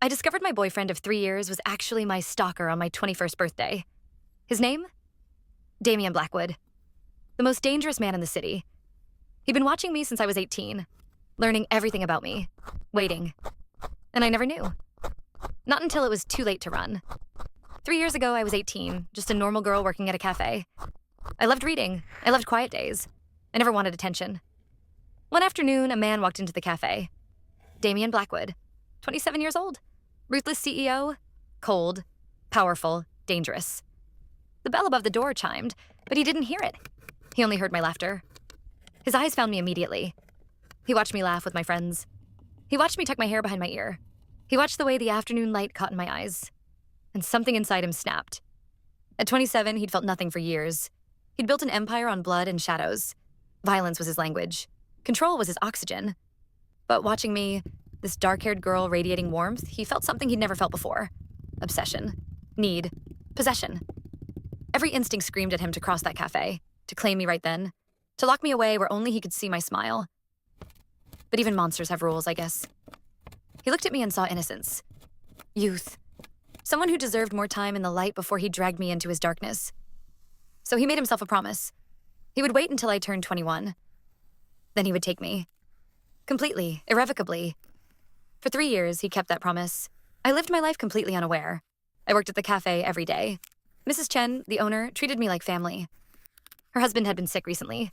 I discovered my boyfriend of 3 years was actually my stalker on my 21st birthday. His name? Damian Blackwood. The most dangerous man in the city. He'd been watching me since I was 18, learning everything about me, waiting. And I never knew. Not until it was too late to run. 3 years ago, I was 18, just a normal girl working at a cafe. I loved reading. I loved quiet days. I never wanted attention. One afternoon, a man walked into the cafe. Damian Blackwood, 27 years old. Ruthless CEO, cold, powerful, dangerous. The bell above the door chimed, but he didn't hear it. He only heard my laughter. His eyes found me immediately. He watched me laugh with my friends. He watched me tuck my hair behind my ear. He watched the way the afternoon light caught in my eyes. And something inside him snapped. At 27, he'd felt nothing for years. He'd built an empire on blood and shadows. Violence was his language. Control was his oxygen. But watching me, this dark-haired girl radiating warmth, he felt something he'd never felt before. Obsession. Need. Possession. Every instinct screamed at him to cross that cafe, to claim me right then, to lock me away where only he could see my smile. But even monsters have rules, I guess. He looked at me and saw innocence. Youth. Someone who deserved more time in the light before he dragged me into his darkness. So he made himself a promise. He would wait until I turned 21. Then he would take me. Completely, irrevocably. For 3 years, he kept that promise. I lived my life completely unaware. I worked at the cafe every day. Mrs. Chen, the owner, treated me like family. Her husband had been sick recently.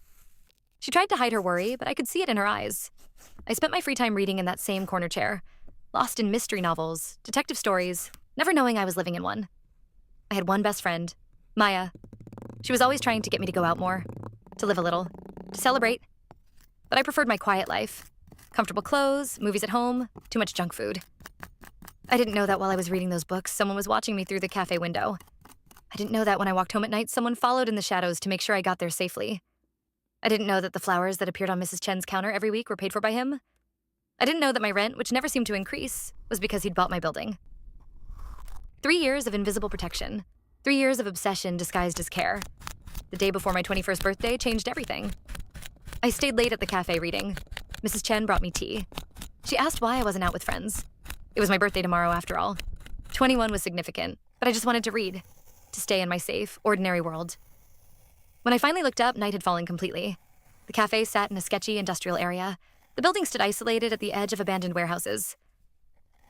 She tried to hide her worry, but I could see it in her eyes. I spent my free time reading in that same corner chair, lost in mystery novels, detective stories, never knowing I was living in one. I had one best friend, Maya. She was always trying to get me to go out more, to live a little, to celebrate. But I preferred my quiet life. Comfortable clothes, movies at home, too much junk food. I didn't know that while I was reading those books, someone was watching me through the cafe window. I didn't know that when I walked home at night, someone followed in the shadows to make sure I got there safely. I didn't know that the flowers that appeared on Mrs. Chen's counter every week were paid for by him. I didn't know that my rent, which never seemed to increase, was because he'd bought my building. 3 years of invisible protection. 3 years of obsession disguised as care. The day before my 21st birthday changed everything. I stayed late at the cafe reading. Mrs. Chen brought me tea. She asked why I wasn't out with friends. It was my birthday tomorrow, after all. 21 was significant, but I just wanted to read, to stay in my safe, ordinary world. When I finally looked up, night had fallen completely. The cafe sat in a sketchy industrial area. The building stood isolated at the edge of abandoned warehouses.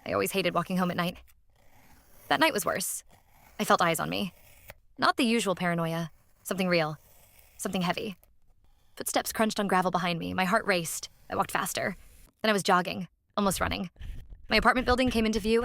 I always hated walking home at night. That night was worse. I felt eyes on me. Not the usual paranoia. Something real. Something heavy. Footsteps crunched on gravel behind me. My heart raced. I walked faster. Then I was jogging, almost running. My apartment building came into view, and